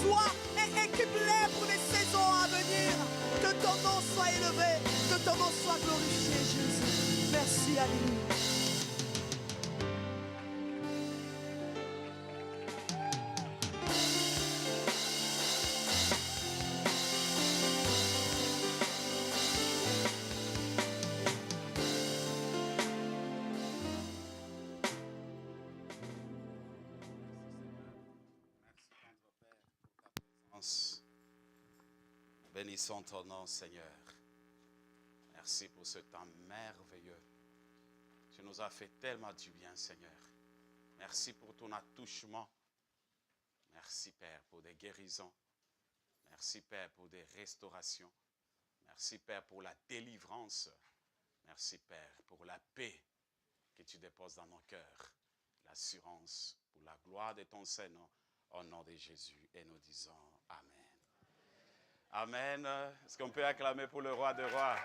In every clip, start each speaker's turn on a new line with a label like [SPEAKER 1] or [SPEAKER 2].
[SPEAKER 1] sois et équipe-les pour les saisons à venir. Que ton nom soit élevé, que ton nom soit glorifié, Jésus. Merci, alléluia.
[SPEAKER 2] Bénissons ton nom, Seigneur. Merci pour ce temps merveilleux. Tu nous as fait tellement du bien, Seigneur. Merci pour ton attouchement. Merci, Père, pour des guérisons. Merci, Père, pour des restaurations. Merci, Père, pour la délivrance. Merci, Père, pour la paix que tu déposes dans nos cœurs. L'assurance pour la gloire de ton Saint-Nom. Au nom de Jésus. Et nous disons Amen. Amen. Est-ce qu'on peut acclamer pour le roi des rois?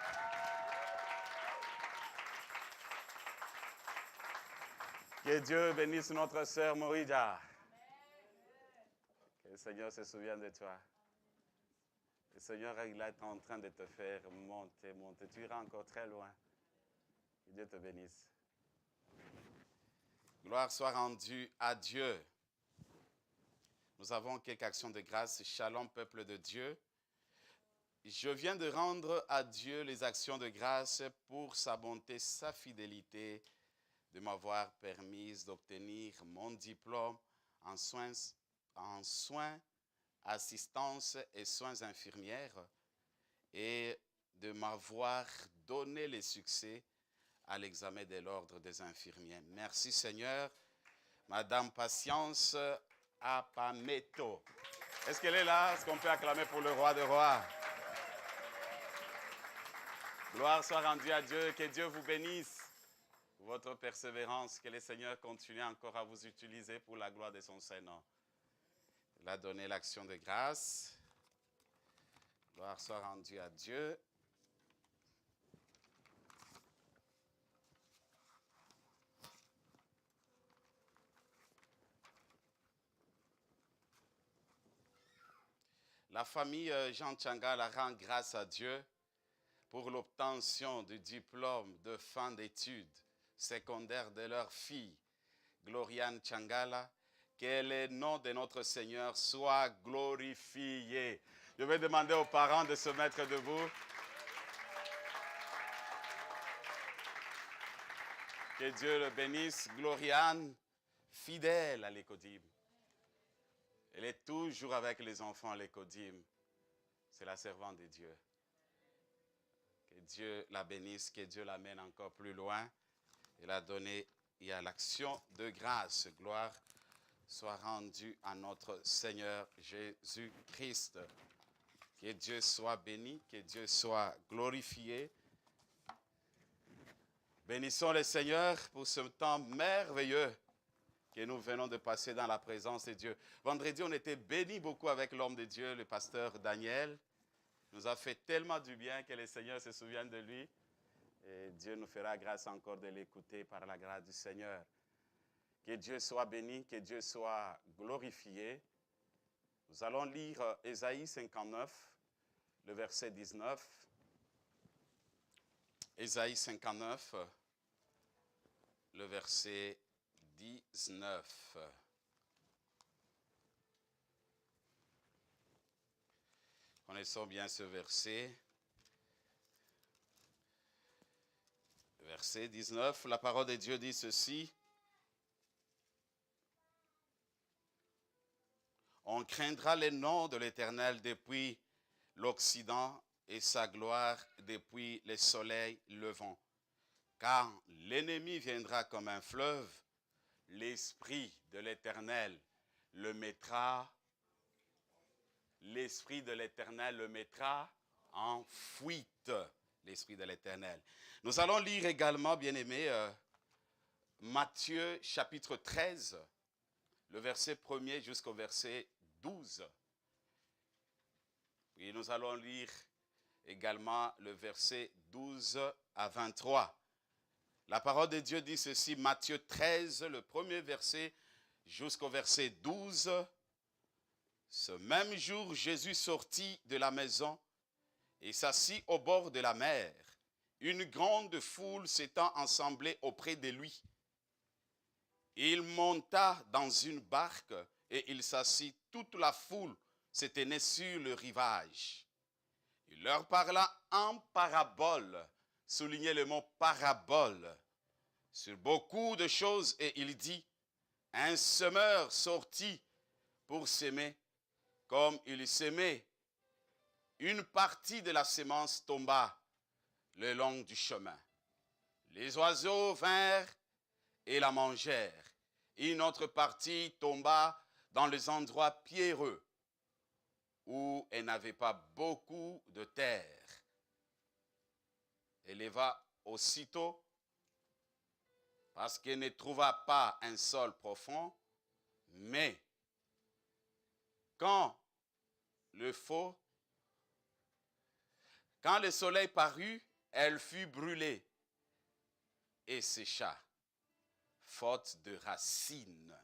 [SPEAKER 2] Que Dieu bénisse notre sœur Morida. Que le Seigneur se souvienne de toi. Le Seigneur, il est en train de te faire monter. Tu iras encore très loin. Que Dieu te bénisse. Gloire soit rendue à Dieu. Nous avons quelques actions de grâce. Shalom, peuple de Dieu. Je viens de rendre à Dieu les actions de grâce pour sa bonté, sa fidélité, de m'avoir permis d'obtenir mon diplôme en soins, assistance et soins infirmières et de m'avoir donné le succès à l'examen de l'ordre des infirmiers. Merci Seigneur. Madame Patience Apameto. Est-ce qu'elle est là? Est-ce qu'on peut acclamer pour le roi des rois? Gloire soit rendue à Dieu, que Dieu vous bénisse pour votre persévérance, que le Seigneur continue encore à vous utiliser pour la gloire de son Saint-Nom. Il a donné l'action de grâce. Gloire soit rendue à Dieu. La famille Jean Tchangala rend grâce à Dieu pour l'obtention du diplôme de fin d'études secondaires de leur fille, Gloriane Tchangala. Que le nom de notre Seigneur soit glorifié. Je vais demander aux parents de se mettre debout. Que Dieu le bénisse. Gloriane, fidèle à l'Écodim. Elle est toujours avec les enfants à l'Écodim. C'est la servante de Dieu. Que Dieu la bénisse, que Dieu l'amène encore plus loin. Il a donné, il y a l'action de grâce. Gloire soit rendue à notre Seigneur Jésus-Christ. Que Dieu soit béni, que Dieu soit glorifié. Bénissons le Seigneur pour ce temps merveilleux que nous venons de passer dans la présence de Dieu. Vendredi, on était bénis beaucoup avec l'homme de Dieu, le pasteur Daniel. Il nous a fait tellement du bien que le Seigneur se souvienne de lui. Et Dieu nous fera grâce encore de l'écouter par la grâce du Seigneur. Que Dieu soit béni, que Dieu soit glorifié. Nous allons lire Ésaïe 59, le verset 19. Ésaïe 59, le verset 19. Connaissons bien ce verset. Verset 19, la parole de Dieu dit ceci. On craindra le nom de l'Éternel depuis l'Occident et sa gloire depuis le soleil levant. Car l'ennemi viendra comme un fleuve, l'Esprit de l'Éternel le mettra en fuite. L'Esprit de l'Éternel. Nous allons lire également, bien-aimés, Matthieu chapitre 13, le verset 1er jusqu'au verset 12. Et nous allons lire également le verset 12 à 23. La parole de Dieu dit ceci, Matthieu 13, le premier verset jusqu'au verset 12. Ce même jour, Jésus sortit de la maison et s'assit au bord de la mer. Une grande foule s'étant assemblée auprès de lui. Il monta dans une barque et il s'assit. Toute la foule se tenait sur le rivage. Il leur parla en parabole, soulignez le mot parabole, sur beaucoup de choses, et il dit, un semeur sortit pour s'aimer, comme il s'aimait. Une partie de la semence tomba le long du chemin. Les oiseaux vinrent et la mangèrent. Une autre partie tomba dans les endroits pierreux, où elle n'avait pas beaucoup de terre. Elle leva aussitôt, parce qu'elle ne trouva pas un sol profond, mais quand le soleil parut, elle fut brûlée et sécha, faute de racines.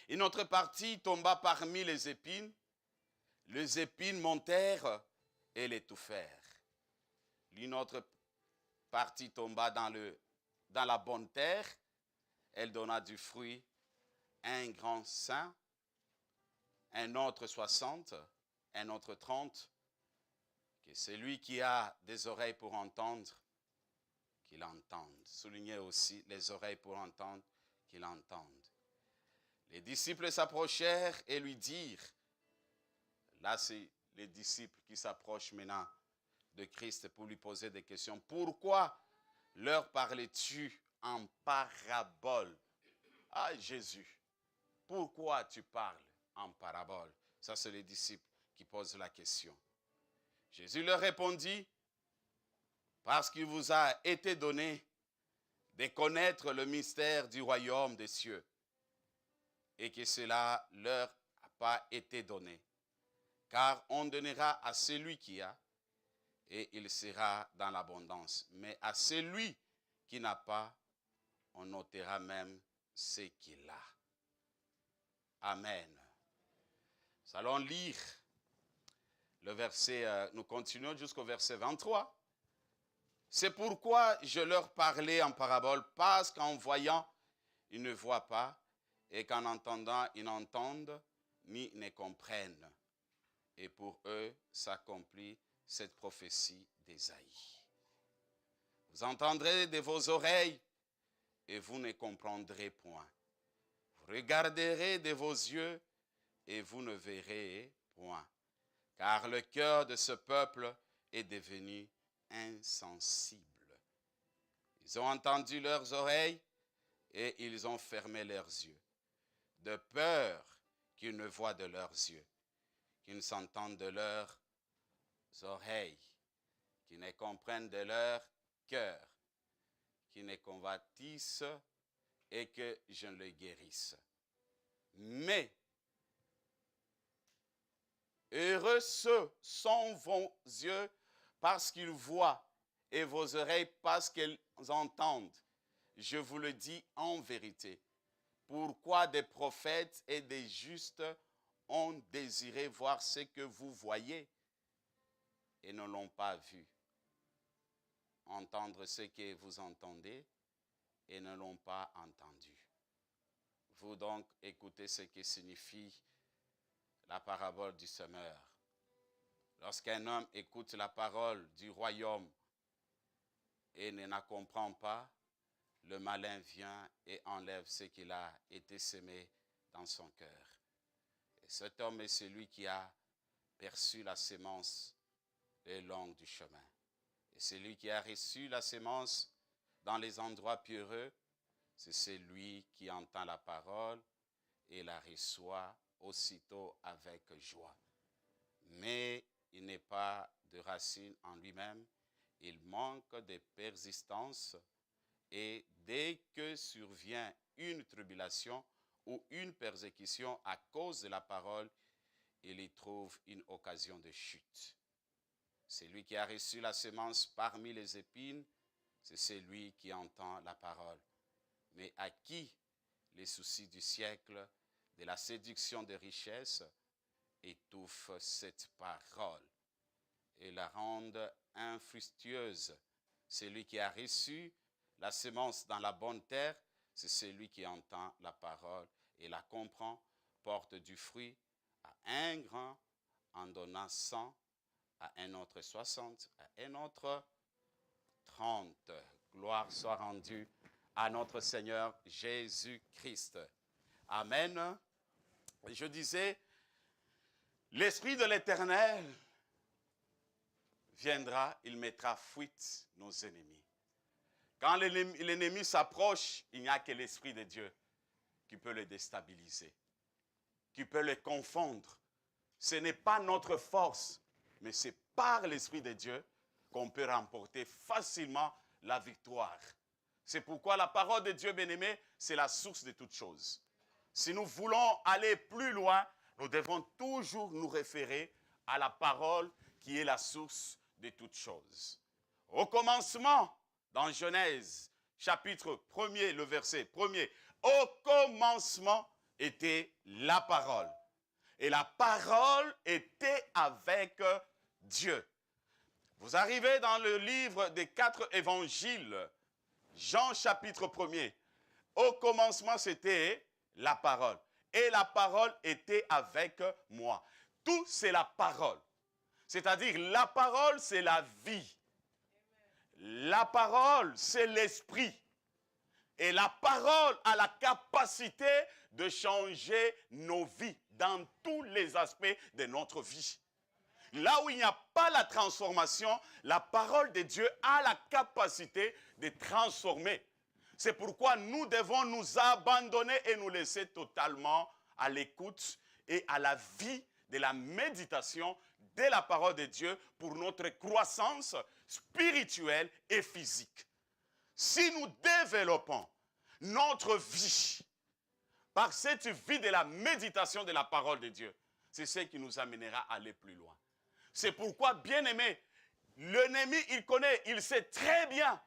[SPEAKER 2] Une autre partie tomba parmi les épines montèrent et l'étouffèrent. Une autre partie tomba dans la bonne terre, elle donna du fruit, un grand 100, un autre 60, un autre 30. Que celui qui a des oreilles pour entendre, qu'il entende. Soulignez aussi les oreilles pour entendre, qu'il entende. Les disciples s'approchèrent et lui dirent, là c'est les disciples qui s'approchent maintenant de Christ pour lui poser des questions. Pourquoi leur parlais-tu en parabole? Ah Jésus, pourquoi tu parles en parabole? Ça c'est les disciples qui posent la question. Jésus leur répondit, parce qu'il vous a été donné de connaître le mystère du royaume des cieux, et que cela leur a pas été donné. Car on donnera à celui qui a, et il sera dans l'abondance. Mais à celui qui n'a pas, on ôtera même ce qu'il a. Amen. Nous allons lire le verset, nous continuons jusqu'au verset 23. C'est pourquoi je leur parlais en parabole, parce qu'en voyant, ils ne voient pas, et qu'en entendant, ils n'entendent, ni ne comprennent. Et pour eux, s'accomplit cette prophétie d'Ésaïe. Vous entendrez de vos oreilles, et vous ne comprendrez point. Vous regarderez de vos yeux, et vous ne verrez point. Car le cœur de ce peuple est devenu insensible. Ils ont entendu leurs oreilles et ils ont fermé leurs yeux, de peur qu'ils ne voient de leurs yeux, qu'ils ne s'entendent de leurs oreilles, qu'ils ne comprennent de leur cœur, qu'ils ne convertissent et que je ne les guérisse. Mais heureux ceux sont vos yeux parce qu'ils voient et vos oreilles parce qu'elles entendent. Je vous le dis en vérité. Pourquoi des prophètes et des justes ont désiré voir ce que vous voyez et ne l'ont pas vu? Entendre ce que vous entendez et ne l'ont pas entendu. Vous donc écoutez ce que signifie la parabole du semeur. Lorsqu'un homme écoute la parole du royaume et ne la comprend pas, le malin vient et enlève ce qu'il a été semé dans son cœur. Et cet homme est celui qui a perçu la sémence le long du chemin. Et celui qui a reçu la sémence dans les endroits pierreux, c'est celui qui entend la parole et la reçoit aussitôt avec joie. Mais il n'est pas de racine en lui-même, il manque de persistance et dès que survient une tribulation ou une persécution à cause de la parole, il y trouve une occasion de chute. Celui qui a reçu la semence parmi les épines, c'est celui qui entend la parole. Mais à qui les soucis du siècle de la séduction des richesses étouffe cette parole et la rende infructueuse. Celui qui a reçu la semence dans la bonne terre, c'est celui qui entend la parole et la comprend, porte du fruit à un grain, en donnant 100, à un autre 60, à un autre 30. Gloire soit rendue à notre Seigneur Jésus-Christ. Amen. Je disais, l'Esprit de l'Éternel viendra, il mettra fuite nos ennemis. Quand l'ennemi s'approche, il n'y a que l'Esprit de Dieu qui peut le déstabiliser, qui peut le confondre. Ce n'est pas notre force, mais c'est par l'Esprit de Dieu qu'on peut remporter facilement la victoire. C'est pourquoi la parole de Dieu, bien-aimé, c'est la source de toutes choses. Si nous voulons aller plus loin, nous devons toujours nous référer à la parole qui est la source de toutes choses. Au commencement, dans Genèse, chapitre 1er, le verset 1er, au commencement était la parole. Et la parole était avec Dieu. Vous arrivez dans le livre des 4 évangiles, Jean chapitre 1er. Au commencement, c'était la parole. Et la parole était avec moi. Tout, c'est la parole. C'est-à-dire, la parole, c'est la vie. La parole, c'est l'esprit. Et la parole a la capacité de changer nos vies dans tous les aspects de notre vie. Là où il n'y a pas la transformation, la parole de Dieu a la capacité de transformer. C'est pourquoi nous devons nous abandonner et nous laisser totalement à l'écoute et à la vie de la méditation de la parole de Dieu pour notre croissance spirituelle et physique. Si nous développons notre vie par cette vie de la méditation de la parole de Dieu, c'est ce qui nous amènera à aller plus loin. C'est pourquoi, bien-aimé, l'ennemi, il connaît, il sait très bien.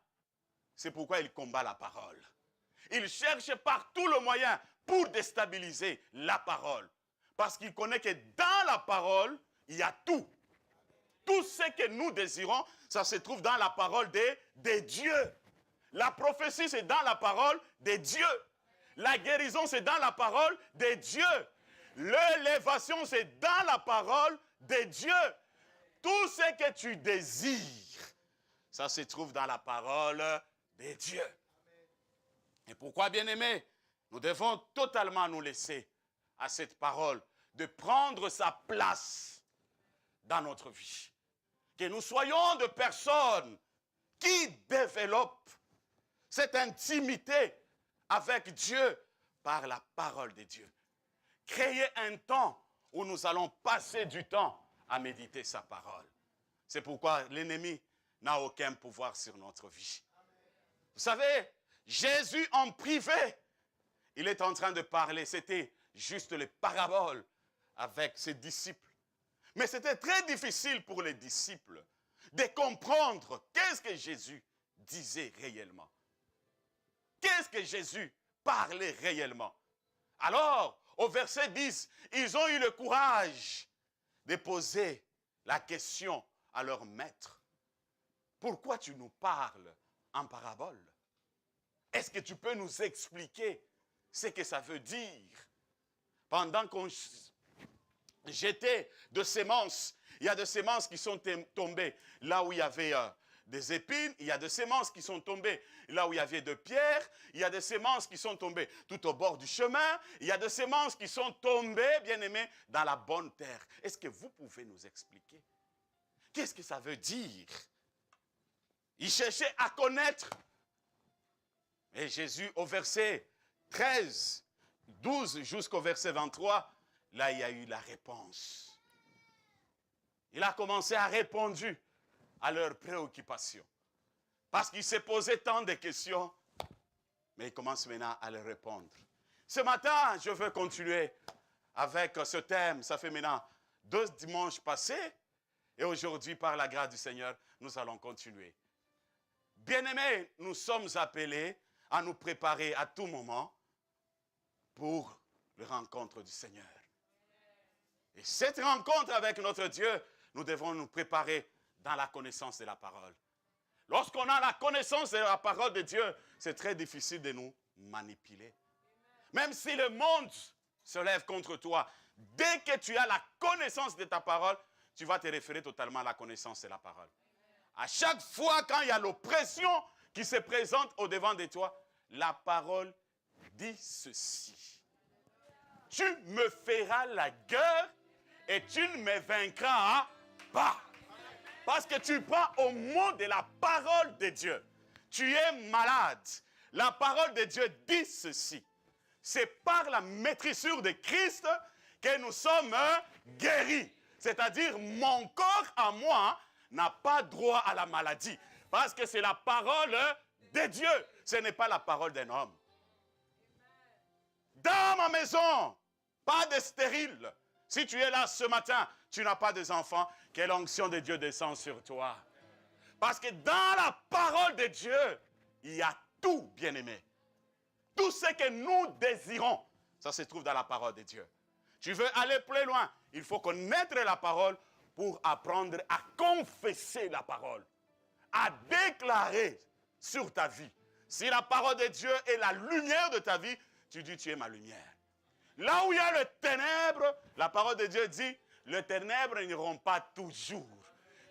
[SPEAKER 2] C'est pourquoi il combat la parole. Il cherche par tout le moyen pour déstabiliser la parole. Parce qu'il connaît que dans la parole, il y a tout. Tout ce que nous désirons, ça se trouve dans la parole de Dieu. La prophétie, c'est dans la parole de Dieu. La guérison, c'est dans la parole de Dieu. L'élévation, c'est dans la parole de Dieu. Tout ce que tu désires, ça se trouve dans la parole de Dieu. Et pourquoi, bien-aimés, nous devons totalement nous laisser à cette parole de prendre sa place dans notre vie. Que nous soyons de personnes qui développent cette intimité avec Dieu par la parole de Dieu. Créer un temps où nous allons passer du temps à méditer sa parole. C'est pourquoi l'ennemi n'a aucun pouvoir sur notre vie. Vous savez, Jésus en privé, il est en train de parler, c'était juste les paraboles avec ses disciples. Mais c'était très difficile pour les disciples de comprendre qu'est-ce que Jésus disait réellement. Qu'est-ce que Jésus parlait réellement. Alors, au verset 10, ils ont eu le courage de poser la question à leur maître. Pourquoi tu nous parles en parabole? Est-ce que tu peux nous expliquer ce que ça veut dire? Pendant qu'on jetait de semences, il y a des semences qui sont tombées là où il y avait des épines, il y a des semences qui sont tombées là où il y avait de pierres, il y a des semences qui sont tombées tout au bord du chemin, il y a des semences qui sont tombées, bien aimés, dans la bonne terre. Est-ce que vous pouvez nous expliquer? Qu'est-ce que ça veut dire? Ils cherchaient à connaître. Et Jésus, au verset 13, 12 jusqu'au verset 23, là, il y a eu la réponse. Il a commencé à répondre à leurs préoccupations. Parce qu'il s'est posé tant de questions, mais il commence maintenant à les répondre. Ce matin, je veux continuer avec ce thème. Ça fait maintenant 2 dimanches passés. Et aujourd'hui, par la grâce du Seigneur, nous allons continuer. Bien-aimés, nous sommes appelés à nous préparer à tout moment pour la rencontre du Seigneur. Et cette rencontre avec notre Dieu, nous devons nous préparer dans la connaissance de la parole. Lorsqu'on a la connaissance de la parole de Dieu, c'est très difficile de nous manipuler. Même si le monde se lève contre toi, dès que tu as la connaissance de ta parole, tu vas te référer totalement à la connaissance de la parole. À chaque fois quand il y a l'oppression qui se présente au-devant de toi, la parole dit ceci. Tu me feras la guerre et tu ne me vaincras pas. Parce que tu prends au mot de la parole de Dieu. Tu es malade. La parole de Dieu dit ceci. C'est par la maîtrisure de Christ que nous sommes guéris. C'est-à-dire, mon corps à moi n'a pas droit à la maladie. Parce que c'est la parole de Dieu. Ce n'est pas la parole d'un homme. Dans ma maison, pas de stérile. Si tu es là ce matin, tu n'as pas d'enfants, que l'onction de Dieu descend sur toi. Parce que dans la parole de Dieu, il y a tout, bien-aimé. Tout ce que nous désirons, ça se trouve dans la parole de Dieu. Tu veux aller plus loin, il faut connaître la parole pour apprendre à confesser la parole, à déclarer sur ta vie. Si la parole de Dieu est la lumière de ta vie, tu dis tu es ma lumière. Là où il y a le ténèbre, la parole de Dieu dit, le ténèbre n'iront pas toujours.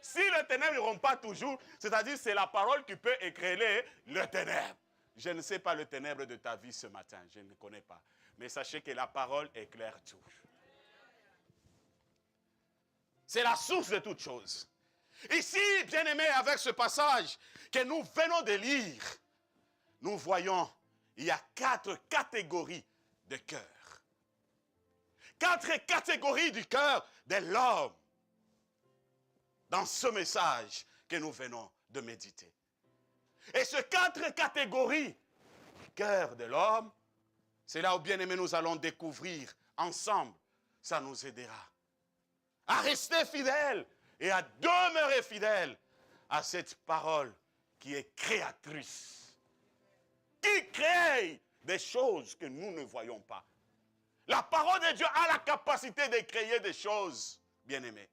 [SPEAKER 2] Si le ténèbre n'iront pas toujours, c'est-à-dire c'est la parole qui peut éclairer le ténèbre. Je ne sais pas le ténèbre de ta vie ce matin, je ne connais pas. Mais sachez que la parole éclaire tout. C'est la source de toutes choses. Ici, bien-aimés, avec ce passage que nous venons de lire, nous voyons, il y a 4 catégories de cœur. 4 catégories du cœur de l'homme dans ce message que nous venons de méditer. Et ces 4 catégories du cœur de l'homme, c'est là où, bien aimé, nous allons découvrir ensemble. Ça nous aidera à rester fidèles et à demeurer fidèles à cette parole qui est créatrice, qui crée des choses que nous ne voyons pas. La parole de Dieu a la capacité de créer des choses, bien-aimés.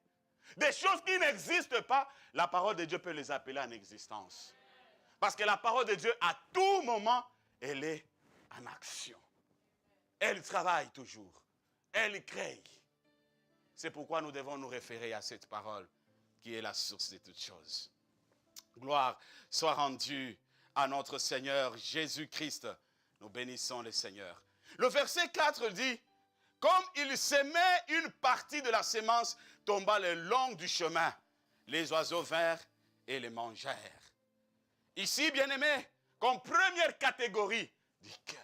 [SPEAKER 2] Des choses qui n'existent pas, la parole de Dieu peut les appeler en existence. Parce que la parole de Dieu, à tout moment, elle est en action. Elle travaille toujours. Elle crée. C'est pourquoi nous devons nous référer à cette parole qui est la source de toutes choses. Gloire soit rendue à notre Seigneur Jésus-Christ. Nous bénissons le Seigneur. Le verset 4 dit, « Comme il s'aimait une partie de la sémence tomba le long du chemin, les oiseaux vinrent et les mangèrent. » Ici, bien-aimés, comme première catégorie du cœur,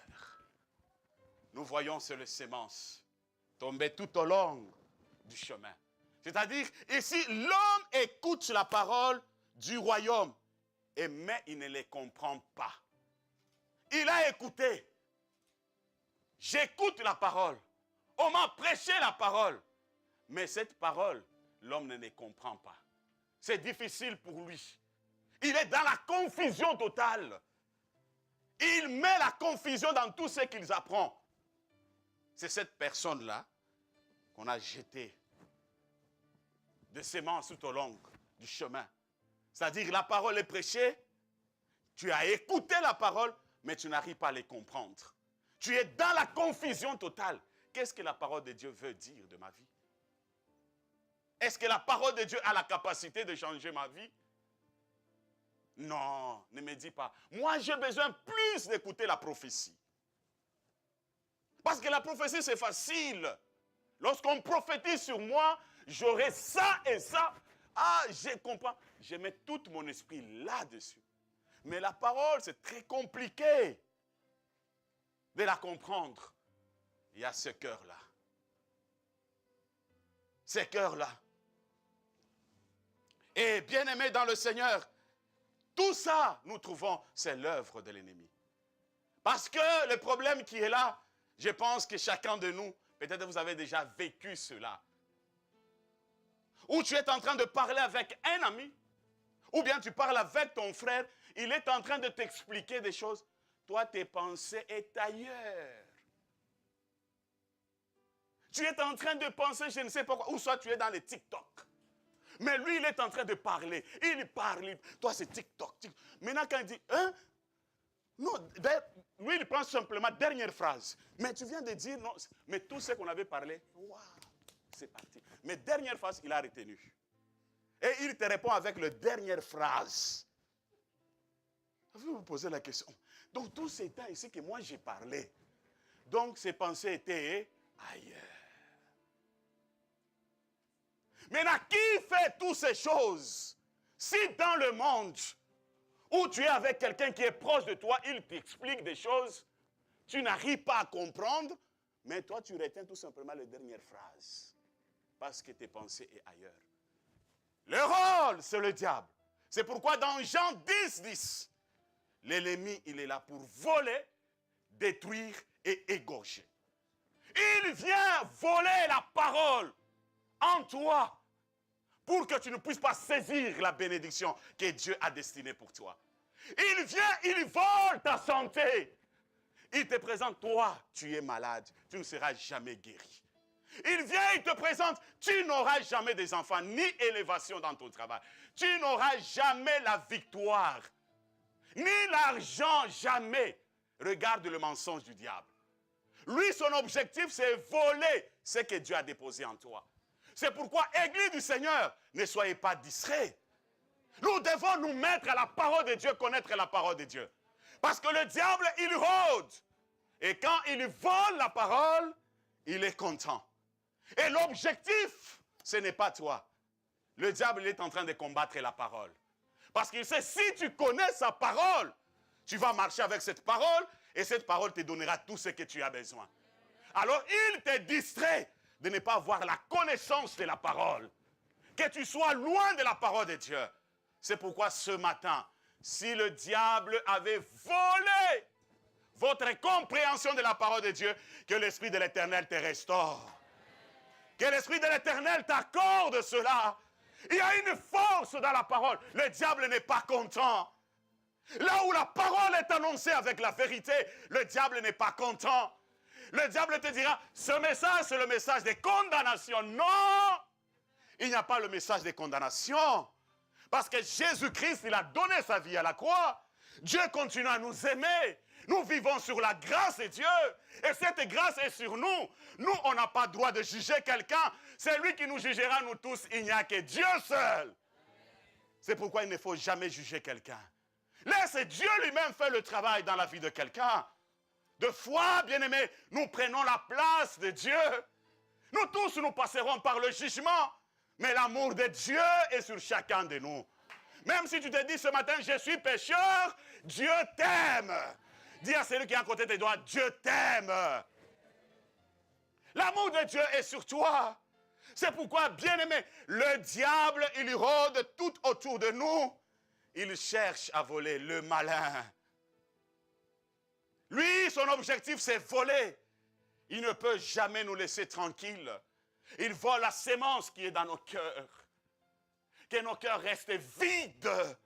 [SPEAKER 2] nous voyons sur les sémences tomber tout au long du chemin. C'est-à-dire, ici, l'homme écoute la parole du royaume, mais il ne les comprend pas. Il a écouté. J'écoute la parole. On m'a prêché la parole. Mais cette parole, l'homme ne les comprend pas. C'est difficile pour lui. Il est dans la confusion totale. Il met la confusion dans tout ce qu'il apprend. C'est cette personne-là qu'on a jeté de sémences tout au long du chemin. C'est-à-dire la parole est prêchée, tu as écouté la parole, mais tu n'arrives pas à les comprendre. Tu es dans la confusion totale. Qu'est-ce que la parole de Dieu veut dire de ma vie? Est-ce que la parole de Dieu a la capacité de changer ma vie? Non, ne me dis pas. Moi, j'ai besoin plus d'écouter la prophétie. Parce que la prophétie, c'est facile. Lorsqu'on prophétise sur moi, j'aurai ça et ça. Ah, je comprends. Je mets tout mon esprit là-dessus. Mais la parole, c'est très compliqué de la comprendre. Il y a ce cœur-là. Ce cœur-là. Et bien aimé dans le Seigneur, tout ça, nous trouvons, c'est l'œuvre de l'ennemi. Parce que le problème qui est là, je pense que chacun de nous, peut-être vous avez déjà vécu cela. Ou tu es en train de parler avec un ami, ou bien tu parles avec ton frère, il est en train de t'expliquer des choses. Toi, tes pensées sont ailleurs. Tu es en train de penser, je ne sais pas quoi, ou soit tu es dans les TikTok. Mais lui, il est en train de parler. Il parle. Toi, c'est TikTok. Maintenant, quand il dit, hein? Non, lui, il prend simplement dernière phrase. Mais tu viens de dire, non, mais tout ce qu'on avait parlé, waouh, c'est parti. Mais dernière phrase, il a retenu. Et il te répond avec la dernière phrase. Vous vous posez la question. Donc, tous ces temps ici que moi j'ai parlé, donc ses pensées étaient ailleurs. Maintenant, qui fait toutes ces choses? Si dans le monde où tu es avec quelqu'un qui est proche de toi, il t'explique des choses, tu n'arrives pas à comprendre, mais toi tu retiens tout simplement les dernières phrases, parce que tes pensées sont ailleurs. Le rôle, c'est le diable. C'est pourquoi dans Jean 10, 10, l'ennemi, il est là pour voler, détruire et égorger. Il vient voler la parole en toi pour que tu ne puisses pas saisir la bénédiction que Dieu a destinée pour toi. Il vient, il vole ta santé. Il te présente, toi, tu es malade, tu ne seras jamais guéri. Il vient, il te présente, tu n'auras jamais des enfants, ni élévation dans ton travail. Tu n'auras jamais la victoire, ni l'argent, jamais. Regarde le mensonge du diable. Lui, son objectif, c'est voler ce que Dieu a déposé en toi. C'est pourquoi, Église du Seigneur, ne soyez pas distraits. Nous devons nous mettre à la parole de Dieu, connaître la parole de Dieu. Parce que le diable, il rôde. Et quand il vole la parole, il est content. Et l'objectif, ce n'est pas toi. Le diable, il est en train de combattre la parole. Parce qu'il sait, si tu connais sa parole, tu vas marcher avec cette parole, et cette parole te donnera tout ce que tu as besoin. Alors, il te distrait de ne pas avoir la connaissance de la parole. Que tu sois loin de la parole de Dieu. C'est pourquoi ce matin, si le diable avait volé votre compréhension de la parole de Dieu, que l'Esprit de l'Éternel te restaure. Que l'Esprit de l'Éternel t'accorde cela. Il y a une force dans la parole. Le diable n'est pas content. Là où la parole est annoncée avec la vérité, le diable n'est pas content. Le diable te dira, ce message, c'est le message de condamnation. Non! Il n'y a pas le message de condamnation. Parce que Jésus-Christ, il a donné sa vie à la croix. Dieu continue à nous aimer. Nous vivons sur la grâce de Dieu. Et cette grâce est sur nous. Nous, on n'a pas le droit de juger quelqu'un. C'est lui qui nous jugera, nous tous. Il n'y a que Dieu seul. C'est pourquoi il ne faut jamais juger quelqu'un. Laisse Dieu lui-même faire le travail dans la vie de quelqu'un. De foi, bien-aimés, nous prenons la place de Dieu. Nous tous, nous passerons par le jugement. Mais l'amour de Dieu est sur chacun de nous. Même si tu te dis ce matin, je suis pécheur, Dieu t'aime. Dis à celui qui est à côté de toi, Dieu t'aime. L'amour de Dieu est sur toi. C'est pourquoi, bien-aimé, le diable, il rôde tout autour de nous. Il cherche à voler, le malin. Lui, son objectif, c'est voler. Il ne peut jamais nous laisser tranquilles. Il vole la sémence qui est dans nos cœurs. Que nos cœurs restent vides.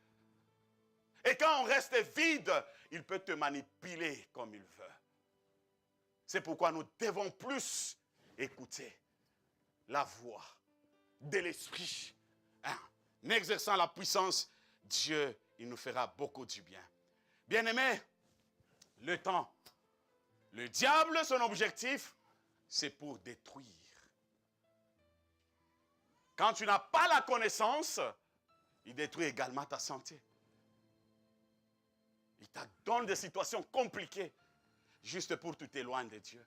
[SPEAKER 2] Et quand on reste vide, il peut te manipuler comme il veut. C'est pourquoi nous devons plus écouter la voix de l'Esprit. En exerçant la puissance, Dieu, il nous fera beaucoup du bien. Bien-aimés, le temps, le diable, son objectif, c'est pour détruire. Quand tu n'as pas la connaissance, il détruit également ta santé. Il te donne des situations compliquées, juste pour que tu t'éloignes de Dieu.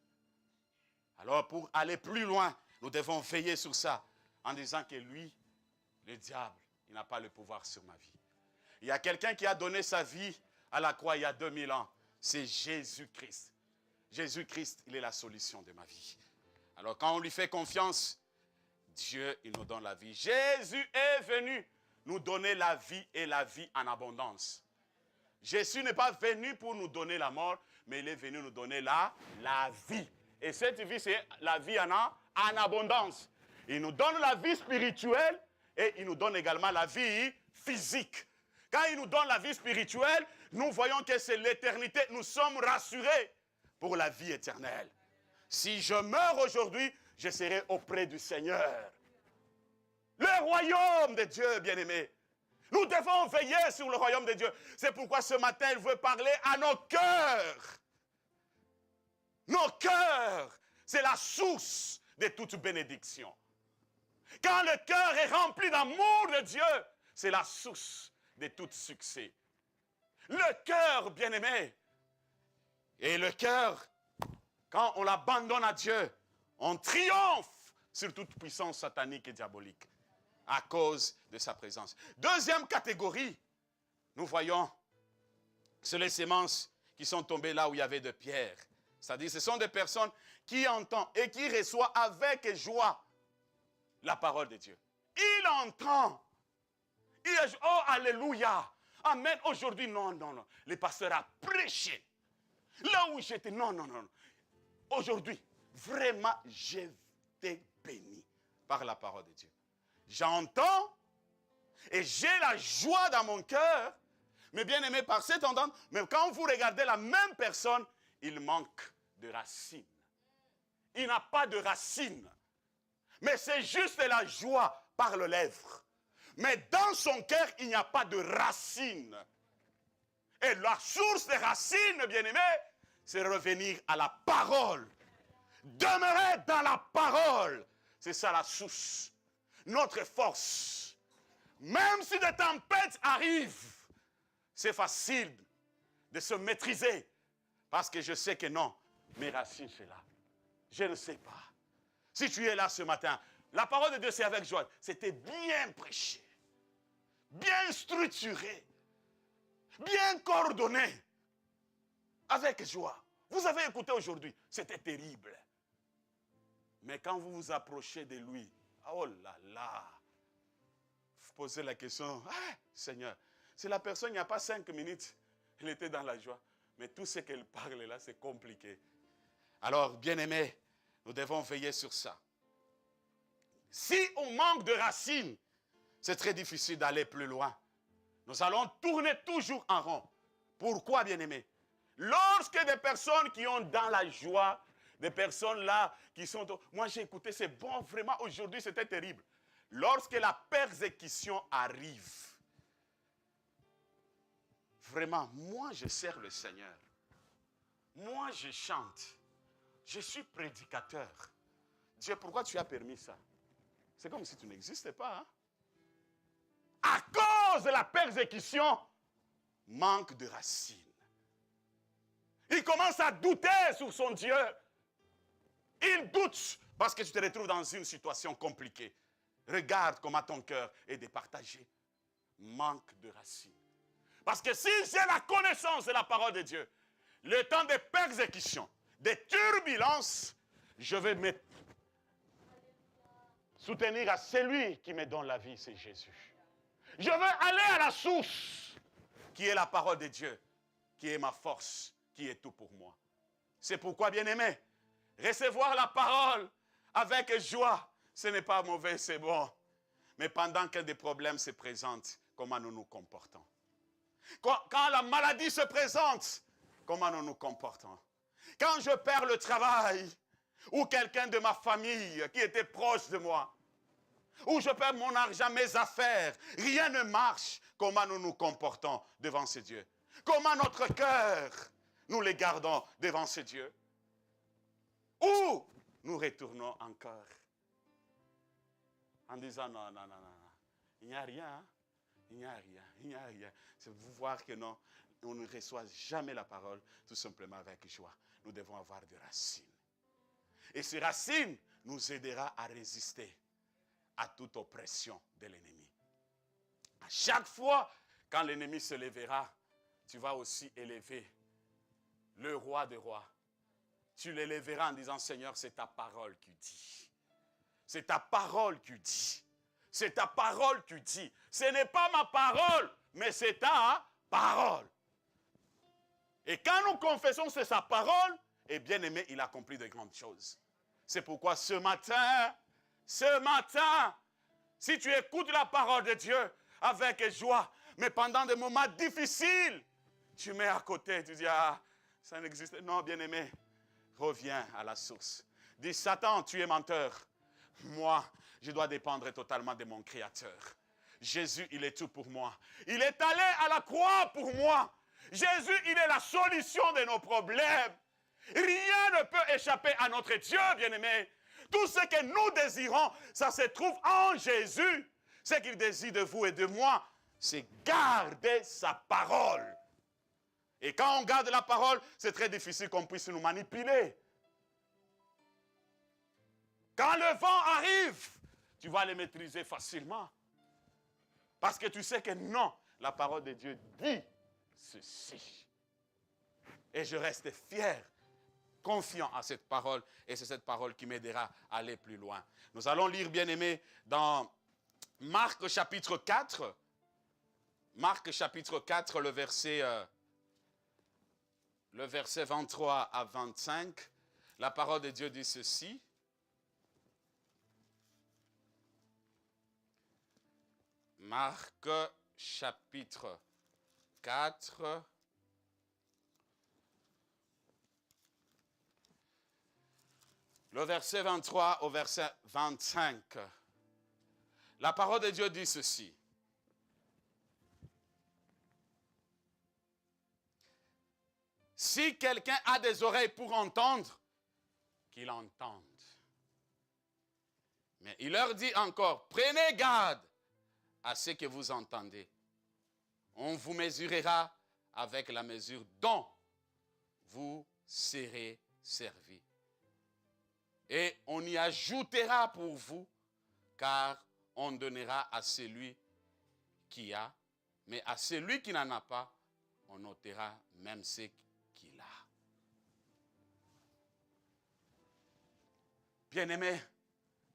[SPEAKER 2] Alors pour aller plus loin, nous devons veiller sur ça, en disant que lui, le diable, il n'a pas le pouvoir sur ma vie. Il y a quelqu'un qui a donné sa vie à la croix il y a 2000 ans. C'est Jésus-Christ. Jésus-Christ, il est la solution de ma vie. Alors quand on lui fait confiance, Dieu, il nous donne la vie. Jésus est venu nous donner la vie et la vie en abondance. Jésus n'est pas venu pour nous donner la mort, mais il est venu nous donner la vie. Et cette vie, c'est la vie en abondance. Il nous donne la vie spirituelle et il nous donne également la vie physique. Quand il nous donne la vie spirituelle, nous voyons que c'est l'éternité. Nous sommes rassurés pour la vie éternelle. Si je meurs aujourd'hui, je serai auprès du Seigneur. Le royaume de Dieu, bien-aimés. Nous devons veiller sur le royaume de Dieu. C'est pourquoi ce matin, il veut parler à nos cœurs. Nos cœurs, c'est la source de toute bénédiction. Quand le cœur est rempli d'amour de Dieu, c'est la source de tout succès. Le cœur, bien-aimé, et le cœur, quand on l'abandonne à Dieu, on triomphe sur toute puissance satanique et diabolique à cause de sa présence. Deuxième catégorie, nous voyons, c'est les semences qui sont tombées là où il y avait de pierres. C'est-à-dire, ce sont des personnes qui entendent et qui reçoivent avec joie la parole de Dieu. Il entend. Oh, alléluia. Amen. Aujourd'hui, non. Le pasteur a prêché. Là où j'étais, non. Aujourd'hui, vraiment, j'étais béni par la parole de Dieu. J'entends et j'ai la joie dans mon cœur. Mais bien aimé, par cette entente, mais quand vous regardez la même personne, il manque de racines. Il n'a pas de racines. Mais c'est juste la joie par le lèvre. Mais dans son cœur, il n'y a pas de racines. Et la source des racines, bien aimé, c'est revenir à la parole. Demeurer dans la parole. C'est ça la source. Notre force. Même si des tempêtes arrivent, c'est facile de se maîtriser. Parce que je sais que non, mes racines sont là. Je ne sais pas. Si tu es là ce matin, la parole de Dieu c'est avec joie. C'était bien prêché, bien structuré, bien coordonné, avec joie. Vous avez écouté aujourd'hui, c'était terrible. Mais quand vous vous approchez de lui, oh là là, vous posez la question, ah, Seigneur, c'est la personne, il n'y a pas 5 minutes, elle était dans la joie. Mais tout ce qu'elle parle là, c'est compliqué. Alors, bien-aimés, nous devons veiller sur ça. Si on manque de racines, c'est très difficile d'aller plus loin. Nous allons tourner toujours en rond. Pourquoi, bien-aimés? Lorsque des personnes qui ont dans la joie, des personnes là qui sont... Moi, j'ai écouté, c'est bon, vraiment, aujourd'hui, c'était terrible. Lorsque la persécution arrive, vraiment, moi, je sers le Seigneur. Moi, je chante. Je suis prédicateur. Dieu, pourquoi tu as permis ça? C'est comme si tu n'existais pas. Hein? À cause de la persécution, manque de racines. Il commence à douter sur son Dieu. Il doute parce que tu te retrouves dans une situation compliquée. Regarde comment ton cœur est départagé. Manque de racines. Parce que si j'ai la connaissance de la parole de Dieu, le temps de persécution, de turbulences, je vais me soutenir à celui qui me donne la vie, c'est Jésus. Je veux aller à la source, qui est la parole de Dieu, qui est ma force, qui est tout pour moi. C'est pourquoi, bien-aimé, recevoir la parole avec joie, ce n'est pas mauvais, c'est bon. Mais pendant que des problèmes se présentent, comment nous nous comportons? Quand la maladie se présente, comment nous nous comportons? Quand je perds le travail, ou quelqu'un de ma famille qui était proche de moi, ou je perds mon argent, mes affaires, rien ne marche, comment nous nous comportons devant ce Dieu? Comment notre cœur, nous les gardons devant ce Dieu? Ou nous retournons encore en disant non, il n'y a rien, hein? Il n'y a rien. C'est vous voir que non, on ne reçoit jamais la parole tout simplement avec joie. Nous devons avoir des racines. Et ces racines nous aidera à résister à toute oppression de l'ennemi. À chaque fois, quand l'ennemi se lèvera, tu vas aussi élever le roi des rois. Tu l'élèveras en disant, Seigneur, c'est ta parole qui dit. C'est ta parole qui dit. C'est ta parole qui dit. Ce n'est pas ma parole, mais c'est ta parole. Et quand nous confessons c'est sa parole, et bien aimé, il accomplit de grandes choses. C'est pourquoi ce matin, si tu écoutes la parole de Dieu avec joie, mais pendant des moments difficiles, tu mets à côté, tu dis, ah, ça n'existe pas. Non, bien aimé, reviens à la source. dit, Satan, tu es menteur. Moi, je dois dépendre totalement de mon Créateur. Jésus, il est tout pour moi. Il est allé à la croix pour moi. Jésus, il est la solution de nos problèmes. Rien ne peut échapper à notre Dieu, bien-aimé. Tout ce que nous désirons, ça se trouve en Jésus. Ce qu'il désire de vous et de moi, c'est garder sa parole. Et quand on garde la parole, c'est très difficile qu'on puisse nous manipuler. Quand le vent arrive, tu vas le maîtriser facilement. Parce que tu sais que non, la parole de Dieu dit ceci. Et je reste fier, confiant à cette parole. Et c'est cette parole qui m'aidera à aller plus loin. Nous allons lire, bien-aimés, dans Marc chapitre 4. Marc chapitre 4, le verset 23 à 25. La parole de Dieu dit ceci. Marc chapitre 4. Le verset 23 au verset 25. La parole de Dieu dit ceci. Si quelqu'un a des oreilles pour entendre, qu'il entende. Mais il leur dit encore, prenez garde à ce que vous entendez. On vous mesurera avec la mesure dont vous serez servis. Et on y ajoutera pour vous, car on donnera à celui qui a, mais à celui qui n'en a pas, on ôtera même ce qu'il a. Bien-aimés,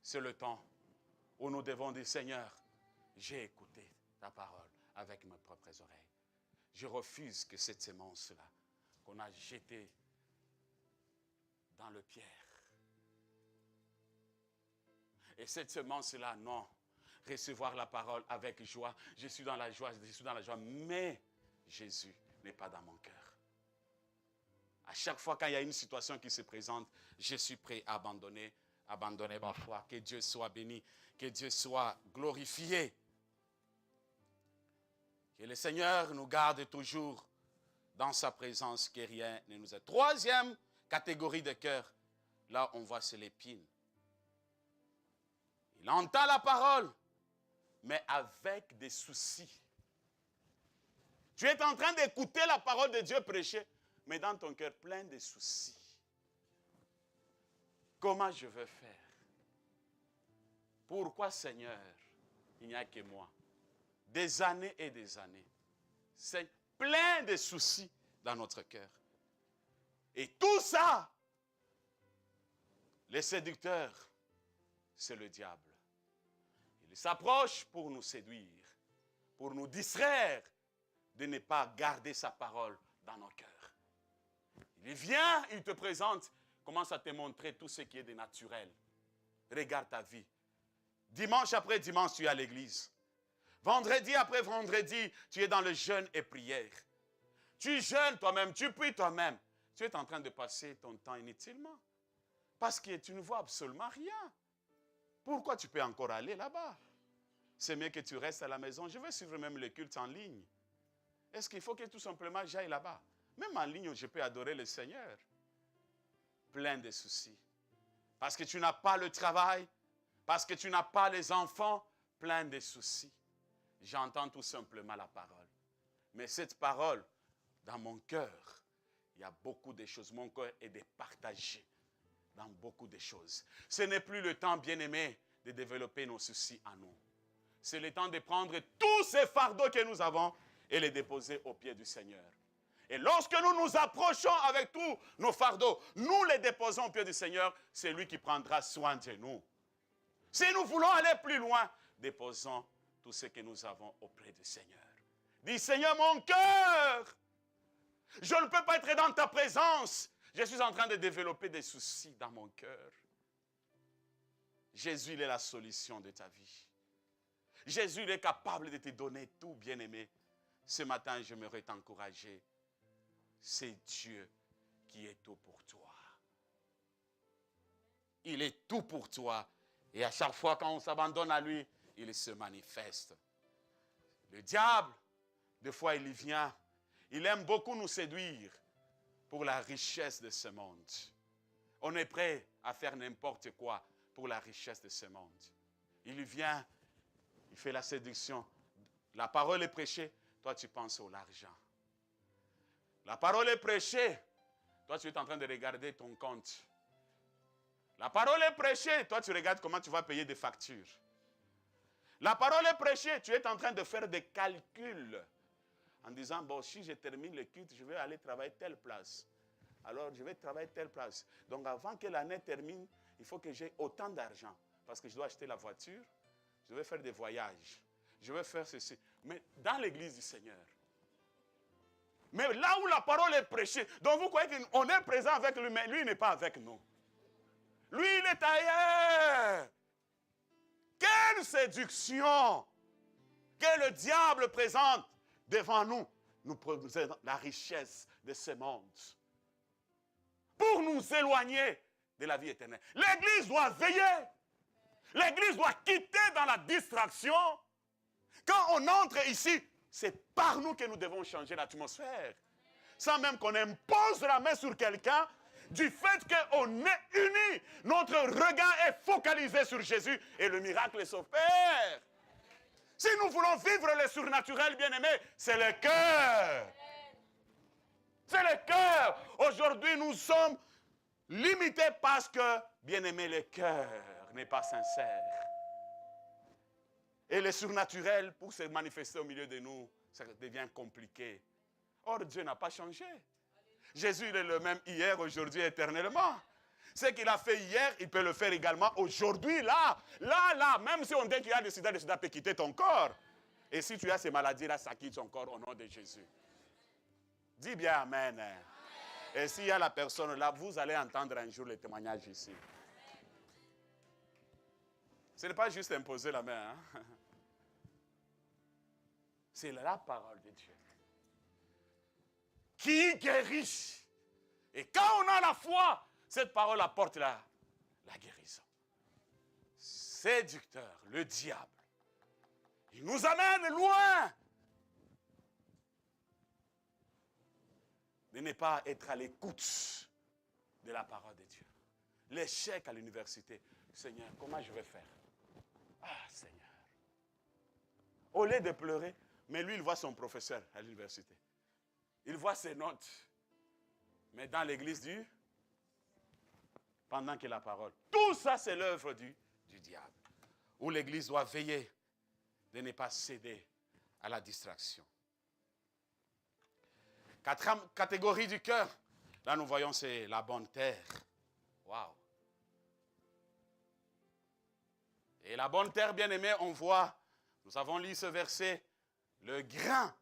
[SPEAKER 2] c'est le temps où nous devons dire, Seigneur, j'ai écouté ta parole avec mes propres oreilles. Je refuse que cette sémence-là, qu'on a jetée dans le pierre. Et cette semence-là, non. Recevoir la parole avec joie. Je suis dans la joie, mais Jésus n'est pas dans mon cœur. À chaque fois quand il y a une situation qui se présente, je suis prêt à abandonner ma foi. Que Dieu soit béni, que Dieu soit glorifié. Que le Seigneur nous garde toujours dans sa présence, que rien ne nous aide. Troisième catégorie de cœur, là on voit c'est l'épine. Il entend la parole, mais avec des soucis. Tu es en train d'écouter la parole de Dieu prêcher, mais dans ton cœur plein de soucis. Comment je veux faire? Pourquoi, Seigneur, il n'y a que moi? Des années et des années. C'est plein de soucis dans notre cœur. Et tout ça, les séducteurs, c'est le diable. Il s'approche pour nous séduire, pour nous distraire de ne pas garder sa parole dans nos cœurs. Il vient, il te présente, commence à te montrer tout ce qui est de naturel. Regarde ta vie. Dimanche après dimanche, tu es à l'église. Vendredi après vendredi, tu es dans le jeûne et prière. Tu jeûnes toi-même, tu pries toi-même. Tu es en train de passer ton temps inutilement. Parce que tu ne vois absolument rien. Pourquoi tu peux encore aller là-bas? C'est mieux que tu restes à la maison. Je vais suivre même le culte en ligne. Est-ce qu'il faut que tout simplement j'aille là-bas? Même en ligne, je peux adorer le Seigneur. Plein de soucis. Parce que tu n'as pas le travail. Parce que tu n'as pas les enfants. Plein de soucis. J'entends tout simplement la parole. Mais cette parole, dans mon cœur, il y a beaucoup de choses. Mon cœur est départagé dans beaucoup de choses. Ce n'est plus le temps, bien-aimé, de développer nos soucis en nous. C'est le temps de prendre tous ces fardeaux que nous avons et les déposer aux pieds du Seigneur. Et lorsque nous nous approchons avec tous nos fardeaux, nous les déposons aux pieds du Seigneur, c'est lui qui prendra soin de nous. Si nous voulons aller plus loin, déposons tout ce que nous avons auprès du Seigneur. Dis, Seigneur, mon cœur, je ne peux pas être dans ta présence. Je suis en train de développer des soucis dans mon cœur. Jésus, il est la solution de ta vie. Jésus, il est capable de te donner tout, bien-aimé. Ce matin, j'aimerais t'encourager. C'est Dieu qui est tout pour toi. Il est tout pour toi. Et à chaque fois quand on s'abandonne à lui, il se manifeste. Le diable, des fois il y vient. Il aime beaucoup nous séduire pour la richesse de ce monde. On est prêt à faire n'importe quoi pour la richesse de ce monde. Il vient, il fait la séduction. La parole est prêchée, toi tu penses à l'argent. La parole est prêchée, toi tu es en train de regarder ton compte. La parole est prêchée, toi tu regardes comment tu vas payer des factures. La parole est prêchée, tu es en train de faire des calculs en disant, bon, si je termine le culte, je vais aller travailler telle place. Alors, je vais travailler telle place. Donc, avant que l'année termine, il faut que j'ai autant d'argent. Parce que je dois acheter la voiture, je vais faire des voyages, je vais faire ceci. Mais dans l'église du Seigneur. Mais là où la parole est prêchée, donc vous croyez qu'on est présent avec lui, mais lui n'est pas avec nous. Lui, il est ailleurs. Quelle séduction que le diable présente devant nous. Nous présente la richesse de ce monde. Pour nous éloigner de la vie éternelle. L'église doit veiller. L'église doit quitter dans la distraction. Quand on entre ici, c'est par nous que nous devons changer l'atmosphère. Sans même qu'on impose la main sur quelqu'un, du fait qu'on est unis, notre regard est focalisé sur Jésus et le miracle s'opère. Si nous voulons vivre le surnaturel, bien-aimés, c'est le cœur. C'est le cœur. Aujourd'hui, nous sommes limités parce que, bien-aimés, le cœur n'est pas sincère. Et le surnaturel, pour se manifester au milieu de nous, ça devient compliqué. Or, Dieu n'a pas changé. Jésus, il est le même hier, aujourd'hui, éternellement. Ce qu'il a fait hier, il peut le faire également aujourd'hui, là. Là, même si on dit qu'il y a le sida peut quitter ton corps. Et si tu as ces maladies-là, ça quitte ton corps au nom de Jésus. Dis bien Amen. Amen. Et s'il y a la personne là, vous allez entendre un jour le témoignage ici. Ce n'est pas juste imposer la main. Hein? C'est la parole de Dieu qui guérit. Et quand on a la foi, cette parole apporte la guérison. Séducteur, le diable, il nous amène loin de ne pas être à l'écoute de la parole de Dieu. L'échec à l'université. Seigneur, comment je vais faire? Ah, Seigneur. Au lieu de pleurer, mais lui, il voit son professeur à l'université. Il voit ses notes. Mais dans l'église pendant que la parole. Tout ça, c'est l'œuvre du diable. Où l'église doit veiller de ne pas céder à la distraction. Quatrième catégorie du cœur. Là, nous voyons, c'est la bonne terre. Waouh. Et la bonne terre, bien aimée, on voit, nous avons lu ce verset, le grain.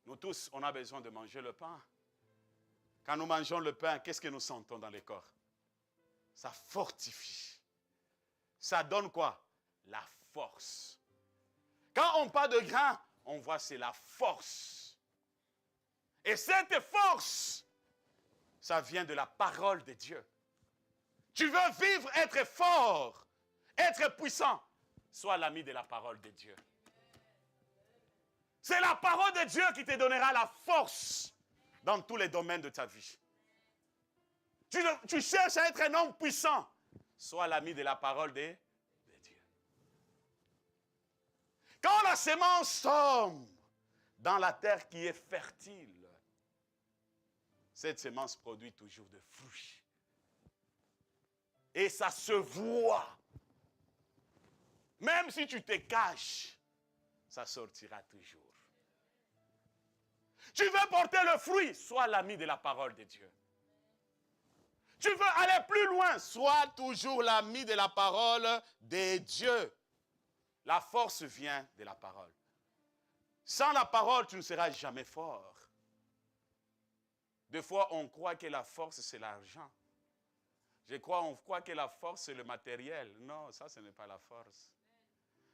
[SPEAKER 2] Nous tous, on a besoin de manger le pain. Quand nous mangeons le pain, qu'est-ce que nous sentons dans le corps? Ça fortifie. Ça donne quoi? La force. Quand on parle de grain, on voit c'est la force. Et cette force, ça vient de la parole de Dieu. Tu veux vivre, être fort, être puissant, sois l'ami de la parole de Dieu. C'est la parole de Dieu qui te donnera la force dans tous les domaines de ta vie. Tu cherches à être un homme puissant, sois l'ami de la parole de Dieu. Quand la semence tombe dans la terre qui est fertile, cette semence produit toujours des fruits. Et ça se voit. Même si tu te caches, ça sortira toujours. Tu veux porter le fruit, sois l'ami de la parole de Dieu. Tu veux aller plus loin, sois toujours l'ami de la parole de Dieu. La force vient de la parole. Sans la parole, tu ne seras jamais fort. Des fois, on croit que la force, c'est l'argent. On croit que la force, c'est le matériel. Non, ça, ce n'est pas la force.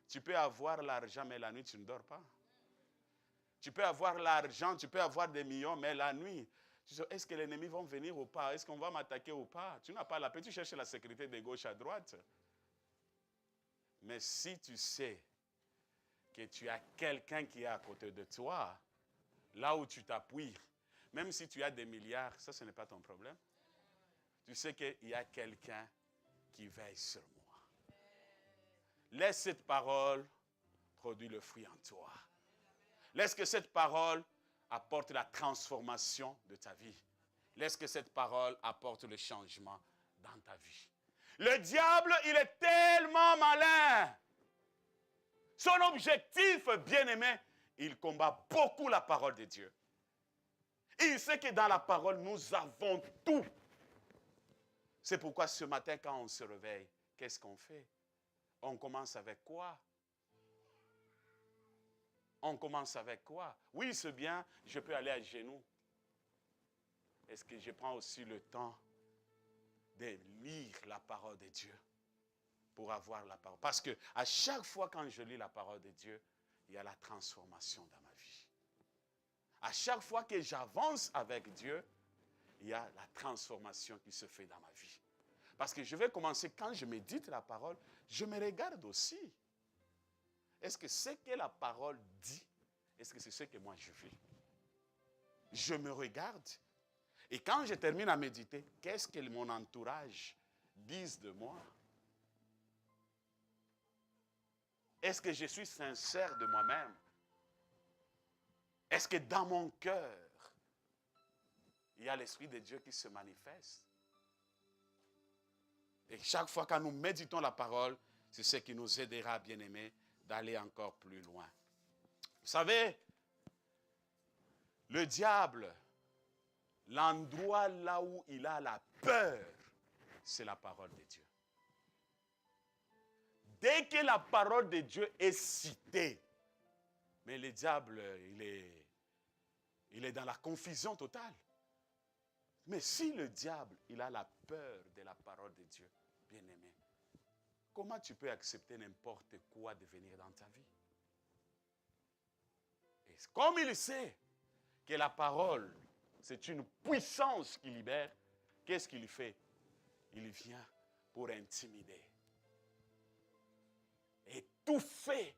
[SPEAKER 2] Tu peux avoir l'argent, mais la nuit, tu ne dors pas. Tu peux avoir l'argent, tu peux avoir des millions, mais la nuit, Tu sais, est-ce que les ennemis vont venir ou pas? Est-ce qu'on va m'attaquer ou pas? Tu n'as pas la paix, tu cherches la sécurité de gauche à droite. Mais si tu sais que tu as quelqu'un qui est à côté de toi, là où tu t'appuies, même si tu as des milliards, ça ce n'est pas ton problème. Tu sais qu'il y a quelqu'un qui veille sur moi. Laisse cette parole produire le fruit en toi. Laisse que cette parole apporte la transformation de ta vie. Laisse que cette parole apporte le changement dans ta vie. Le diable, il est tellement malin. Son objectif, bien-aimé, il combat beaucoup la parole de Dieu. Il sait que dans la parole, nous avons tout. C'est pourquoi ce matin, quand on se réveille, qu'est-ce qu'on fait? On commence avec quoi? On commence avec quoi? Oui, c'est bien, je peux aller à genoux. Est-ce que je prends aussi le temps de lire la parole de Dieu pour avoir la parole? Parce que à chaque fois quand je lis la parole de Dieu, il y a la transformation dans ma vie. À chaque fois que j'avance avec Dieu, il y a la transformation qui se fait dans ma vie. Parce que je vais commencer, quand je médite la parole, je me regarde aussi. Est-ce que ce que la parole dit, est-ce que c'est ce que moi je vis? Je me regarde. Et quand je termine à méditer, qu'est-ce que mon entourage dit de moi? Est-ce que je suis sincère de moi-même? Est-ce que dans mon cœur, il y a l'Esprit de Dieu qui se manifeste? Et chaque fois que nous méditons la parole, c'est ce qui nous aidera, bien-aimés, d'aller encore plus loin. Vous savez, le diable, l'endroit là où il a la peur, c'est la parole de Dieu. Dès que la parole de Dieu est citée, mais le diable, il est dans la confusion totale. Mais si le diable, il a la peur de la parole de Dieu, bien-aimé, comment tu peux accepter n'importe quoi de venir dans ta vie? Et comme il sait que la parole, c'est une puissance qui libère, qu'est-ce qu'il fait? Il vient pour intimider. Étouffer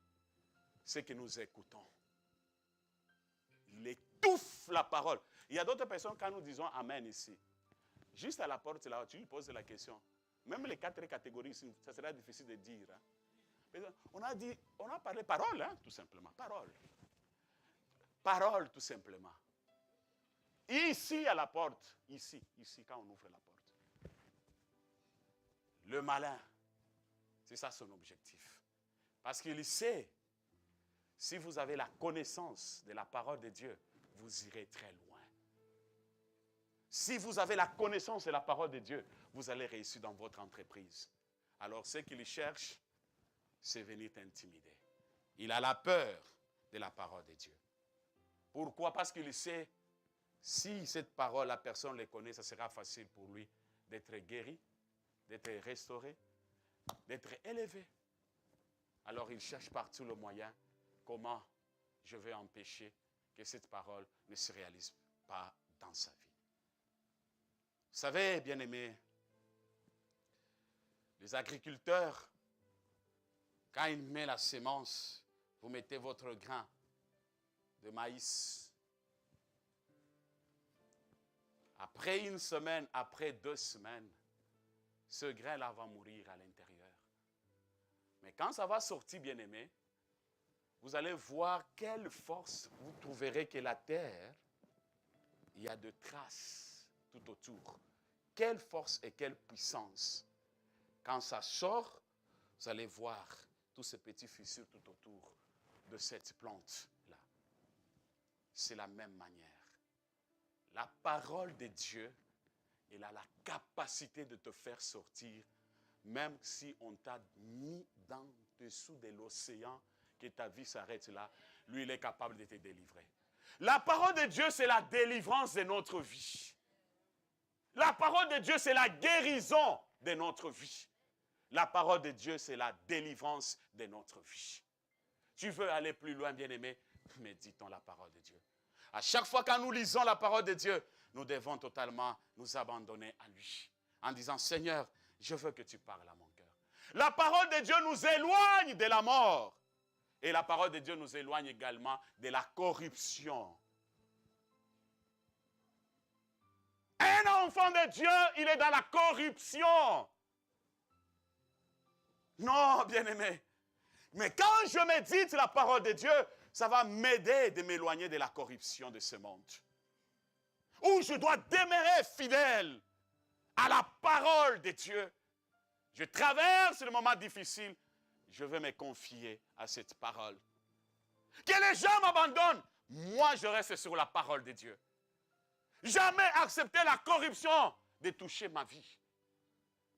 [SPEAKER 2] ce que nous écoutons. Il étouffe la parole. Il y a d'autres personnes, quand nous disons Amen ici, juste à la porte là, tu lui poses la question. Même les 4 catégories ici, ça sera difficile de dire. Hein. On a parlé parole, hein, tout simplement. Parole. Parole, tout simplement. Ici, à la porte, ici, quand on ouvre la porte. Le malin, c'est ça son objectif. Parce qu'il sait, si vous avez la connaissance de la parole de Dieu, vous irez très loin. Si vous avez la connaissance de la parole de Dieu, vous allez réussir dans votre entreprise. Alors, ce qu'il cherche, c'est venir t'intimider. Il a la peur de la parole de Dieu. Pourquoi? Parce qu'il sait, si cette parole, la personne le connaît, ça sera facile pour lui d'être guéri, d'être restauré, d'être élevé. Alors, il cherche partout le moyen, comment je vais empêcher que cette parole ne se réalise pas dans sa vie. Vous savez, bien-aimés, les agriculteurs, quand ils mettent la semence, vous mettez votre grain de maïs. Après 1 semaine, après 2 semaines, ce grain-là va mourir à l'intérieur. Mais quand ça va sortir, bien-aimé, vous allez voir quelle force vous trouverez que la terre, il y a de traces tout autour. Quelle force et quelle puissance. Quand ça sort, vous allez voir tous ces petits fissures tout autour de cette plante-là. C'est la même manière. La parole de Dieu, elle a la capacité de te faire sortir, même si on t'a mis dans dessous de l'océan, que ta vie s'arrête là, lui, il est capable de te délivrer. La parole de Dieu, c'est la délivrance de notre vie. La parole de Dieu, c'est la guérison de notre vie. La parole de Dieu, c'est la délivrance de notre vie. Tu veux aller plus loin, bien-aimé? Méditons la parole de Dieu. À chaque fois que nous lisons la parole de Dieu, nous devons totalement nous abandonner à lui. En disant, Seigneur, je veux que tu parles à mon cœur. La parole de Dieu nous éloigne de la mort. Et la parole de Dieu nous éloigne également de la corruption. Un enfant de Dieu, il est dans la corruption. Non, bien-aimé. Mais quand je médite la parole de Dieu, ça va m'aider de m'éloigner de la corruption de ce monde. Où je dois demeurer fidèle à la parole de Dieu. Je traverse le moment difficile, je vais me confier à cette parole. Que les gens m'abandonnent, moi je reste sur la parole de Dieu. Jamais accepter la corruption de toucher ma vie.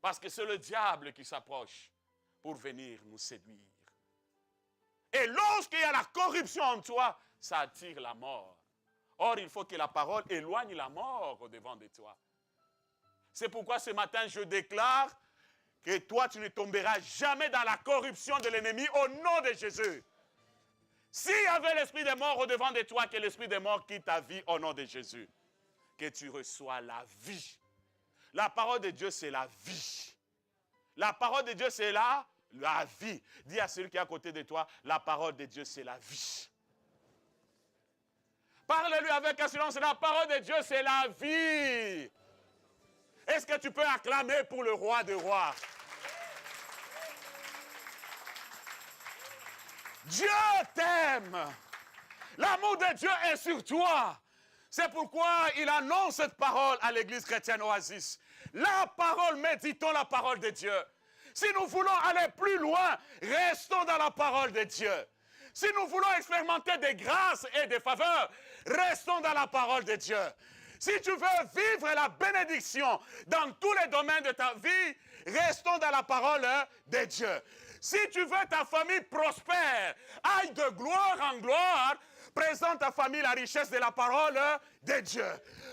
[SPEAKER 2] Parce que c'est le diable qui s'approche pour venir nous séduire. Et lorsqu'il y a la corruption en toi, ça attire la mort. Or, il faut que la parole éloigne la mort au-devant de toi. C'est pourquoi ce matin, je déclare que toi, tu ne tomberas jamais dans la corruption de l'ennemi au nom de Jésus. S'il y avait l'esprit de mort au-devant de toi, que l'esprit de mort quitte ta vie au nom de Jésus. Que tu reçois la vie. La parole de Dieu, c'est la vie. La parole de Dieu, c'est la vie. Dis à celui qui est à côté de toi, la parole de Dieu, c'est la vie. Parle-lui avec assurance, la parole de Dieu, c'est la vie. Est-ce que tu peux acclamer pour le roi des rois? Dieu t'aime. L'amour de Dieu est sur toi. C'est pourquoi il annonce cette parole à l'église chrétienne Oasis. La parole, méditons la parole de Dieu. Si nous voulons aller plus loin, restons dans la parole de Dieu. Si nous voulons expérimenter des grâces et des faveurs, restons dans la parole de Dieu. Si tu veux vivre la bénédiction dans tous les domaines de ta vie, restons dans la parole de Dieu. Si tu veux ta famille prospère, aille de gloire en gloire, présente à ta famille la richesse de la parole de Dieu.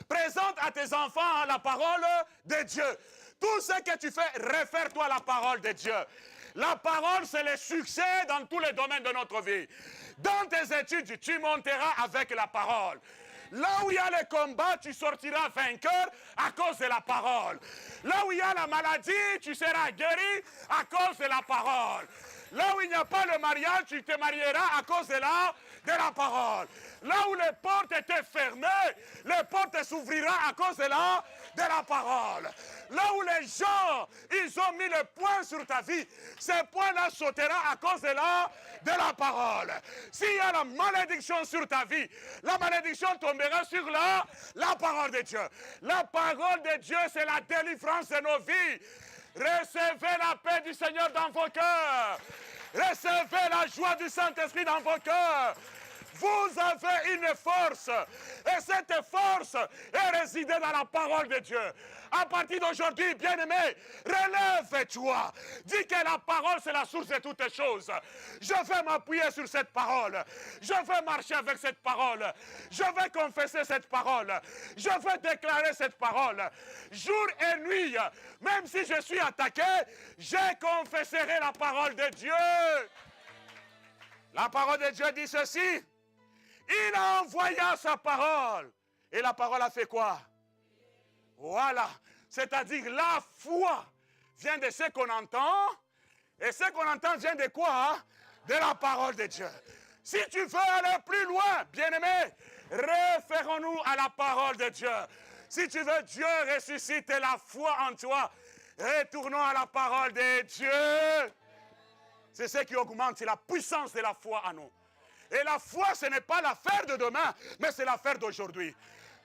[SPEAKER 2] Présente à tes enfants la parole de Dieu. Tout ce que tu fais, réfère-toi à la parole de Dieu. La parole, c'est le succès dans tous les domaines de notre vie. Dans tes études, tu monteras avec la parole. Là où il y a le combat, tu sortiras vainqueur à cause de la parole. Là où il y a la maladie, tu seras guéri à cause de la parole. Là où il n'y a pas le mariage, tu te marieras à cause de la parole. Là où les portes étaient fermées, les portes s'ouvriront à cause de la parole. Là où les gens, ils ont mis le poing sur ta vie, ces poings-là sauteront à cause de la parole. S'il y a la malédiction sur ta vie, la malédiction tombera sur la parole de Dieu. La parole de Dieu, c'est la délivrance de nos vies. Recevez la paix du Seigneur dans vos cœurs. Recevez la joie du Saint-Esprit dans vos cœurs. Vous avez une force. Et cette force est résidée dans la parole de Dieu. À partir d'aujourd'hui, bien-aimé, relève-toi. Dis que la parole, c'est la source de toutes choses. Je vais m'appuyer sur cette parole. Je vais marcher avec cette parole. Je vais confesser cette parole. Je vais déclarer cette parole. Jour et nuit, même si je suis attaqué, je confesserai la parole de Dieu. La parole de Dieu dit ceci. Il a envoyé sa parole. Et la parole a fait quoi? Voilà. C'est-à-dire la foi vient de ce qu'on entend. Et ce qu'on entend vient de quoi? De la parole de Dieu. Si tu veux aller plus loin, bien-aimé, référons-nous à la parole de Dieu. Si tu veux Dieu ressusciter la foi en toi, retournons à la parole de Dieu. C'est ce qui augmente, c'est la puissance de la foi en nous. Et la foi, ce n'est pas l'affaire de demain, mais c'est l'affaire d'aujourd'hui.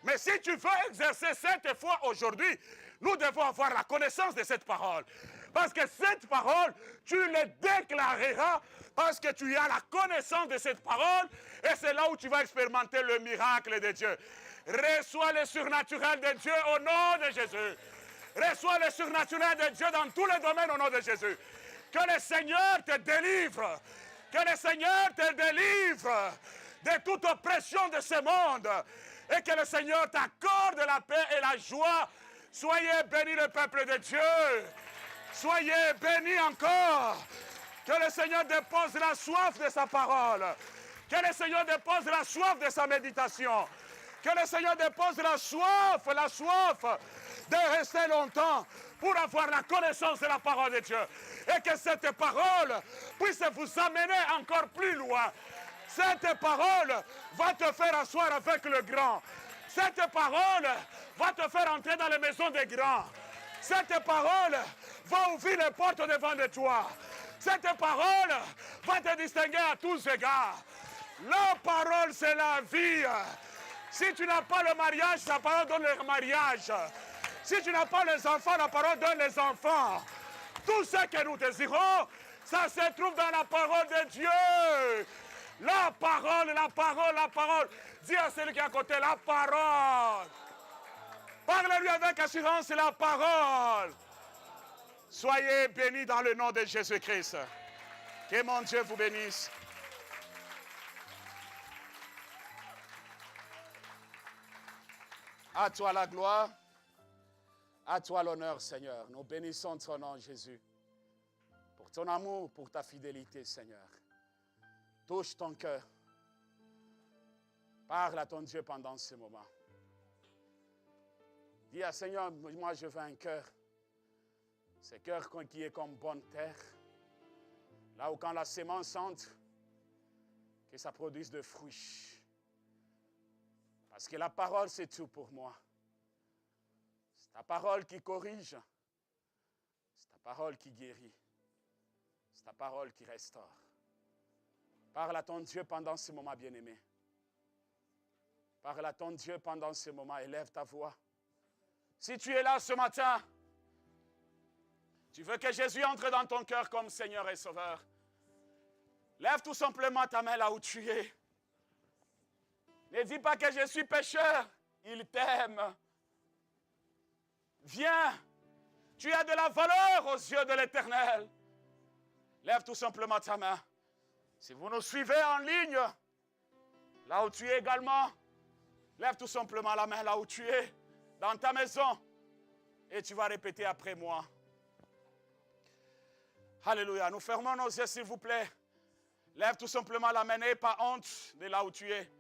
[SPEAKER 2] Mais si tu veux exercer cette foi aujourd'hui, nous devons avoir la connaissance de cette parole. Parce que cette parole, tu le déclareras parce que tu as la connaissance de cette parole et c'est là où tu vas expérimenter le miracle de Dieu. Reçois le surnaturel de Dieu au nom de Jésus. Reçois le surnaturel de Dieu dans tous les domaines au nom de Jésus. Que le Seigneur te délivre. Que le Seigneur te délivre de toute oppression de ce monde. Et que le Seigneur t'accorde la paix et la joie. Soyez bénis le peuple de Dieu. Soyez bénis encore. Que le Seigneur dépose la soif de sa parole. Que le Seigneur dépose la soif de sa méditation.
[SPEAKER 3] Que le Seigneur dépose la soif de rester longtemps pour avoir la connaissance de la parole de Dieu. Et que cette parole puisse vous amener encore plus loin. Cette parole va te faire asseoir avec le grand. Cette parole va te faire entrer dans les maisons des grands. Cette parole va ouvrir les portes devant de toi. Cette parole va te distinguer à tous égards. La parole, c'est la vie. Si tu n'as pas le mariage, la parole donne le mariage. Si tu n'as pas les enfants, la parole donne les enfants. Tout ce que nous désirons, ça se trouve dans la parole de Dieu. La parole, la parole, la parole. Dis à celui qui est à côté, la parole. Parle-lui avec assurance, la parole. Soyez bénis dans le nom de Jésus-Christ. Que mon Dieu vous bénisse. À toi la gloire, à toi l'honneur, Seigneur. Nous bénissons ton nom, Jésus, pour ton amour, pour ta fidélité, Seigneur. Touche ton cœur. Parle à ton Dieu pendant ce moment. Dis à Seigneur, moi je veux un cœur. Ce cœur qui est comme bonne terre. Là où quand la sémence entre, que ça produise de fruits. Parce que la parole, c'est tout pour moi. C'est ta parole qui corrige. C'est ta parole qui guérit. C'est ta parole qui restaure. Parle à ton Dieu pendant ce moment, bien-aimé. Parle à ton Dieu pendant ce moment. Élève ta voix. Si tu es là ce matin, tu veux que Jésus entre dans ton cœur comme Seigneur et Sauveur. Lève tout simplement ta main là où tu es. Ne dis pas que je suis pécheur. Il t'aime. Viens. Tu as de la valeur aux yeux de l'Éternel. Lève tout simplement ta main. Si vous nous suivez en ligne, là où tu es également, lève tout simplement la main là où tu es, dans ta maison, et tu vas répéter après moi. Alléluia. Nous fermons nos yeux, s'il vous plaît. Lève tout simplement la main, n'aie pas honte de là où tu es.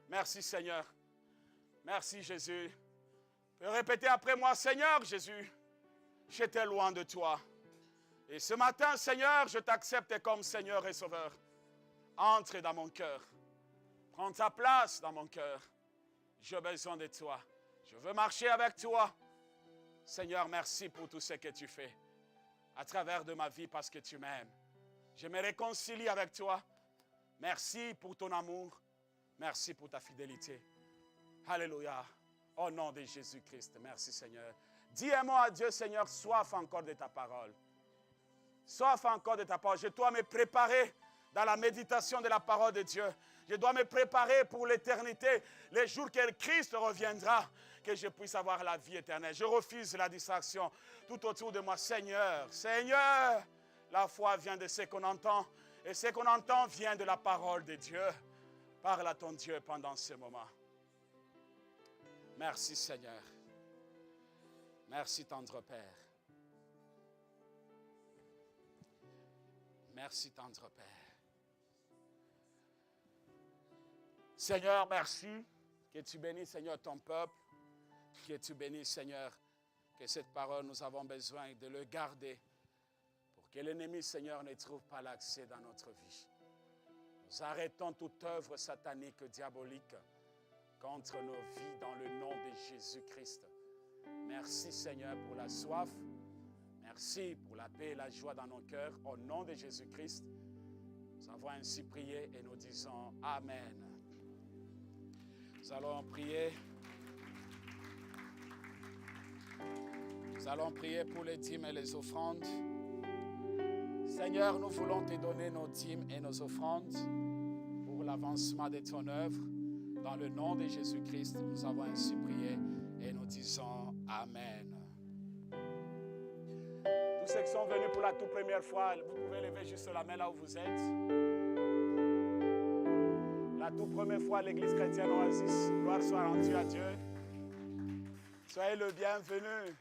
[SPEAKER 3] Merci, Seigneur. Merci, Jésus. Tu peux répéter après moi, Seigneur Jésus, j'étais loin de toi. Et ce matin, Seigneur, je t'accepte comme Seigneur et Sauveur. Entre dans mon cœur. Prends ta place dans mon cœur. J'ai besoin de toi. Je veux marcher avec toi. Seigneur, merci pour tout ce que tu fais à travers de ma vie parce que tu m'aimes. Je me réconcilie avec toi. Merci pour ton amour. Merci pour ta fidélité. Alléluia. Au nom de Jésus-Christ. Merci, Seigneur. Dis un mot à Dieu, Seigneur, soif encore de ta parole. Soif encore de ta parole. Je dois me préparer dans la méditation de la parole de Dieu. Je dois me préparer pour l'éternité, les jours que Christ reviendra, que je puisse avoir la vie éternelle. Je refuse la distraction tout autour de moi. Seigneur, Seigneur, la foi vient de ce qu'on entend, et ce qu'on entend vient de la parole de Dieu. Parle à ton Dieu pendant ce moment. Merci, Seigneur. Merci, tendre Père. Merci, tendre Père. Seigneur, merci que tu bénisses, Seigneur, ton peuple. Que tu bénisses, Seigneur, que cette parole, nous avons besoin de le garder pour que l'ennemi, Seigneur, ne trouve pas l'accès dans notre vie. Nous arrêtons toute œuvre satanique, diabolique contre nos vies dans le nom de Jésus-Christ. Merci, Seigneur, pour la soif. Merci pour la paix et la joie dans nos cœurs. Au nom de Jésus-Christ, nous avons ainsi prié et nous disons Amen. Nous allons prier. Nous allons prier pour les dîmes et les offrandes. Seigneur, nous voulons te donner nos dîmes et nos offrandes pour l'avancement de ton œuvre. Dans le nom de Jésus-Christ, nous avons ainsi prié et nous disons Amen. Tous ceux qui sont venus pour la toute première fois, vous pouvez lever juste la main là où vous êtes. La toute première fois, l'Église chrétienne Oasis, gloire soit rendue à Dieu. Soyez le bienvenu.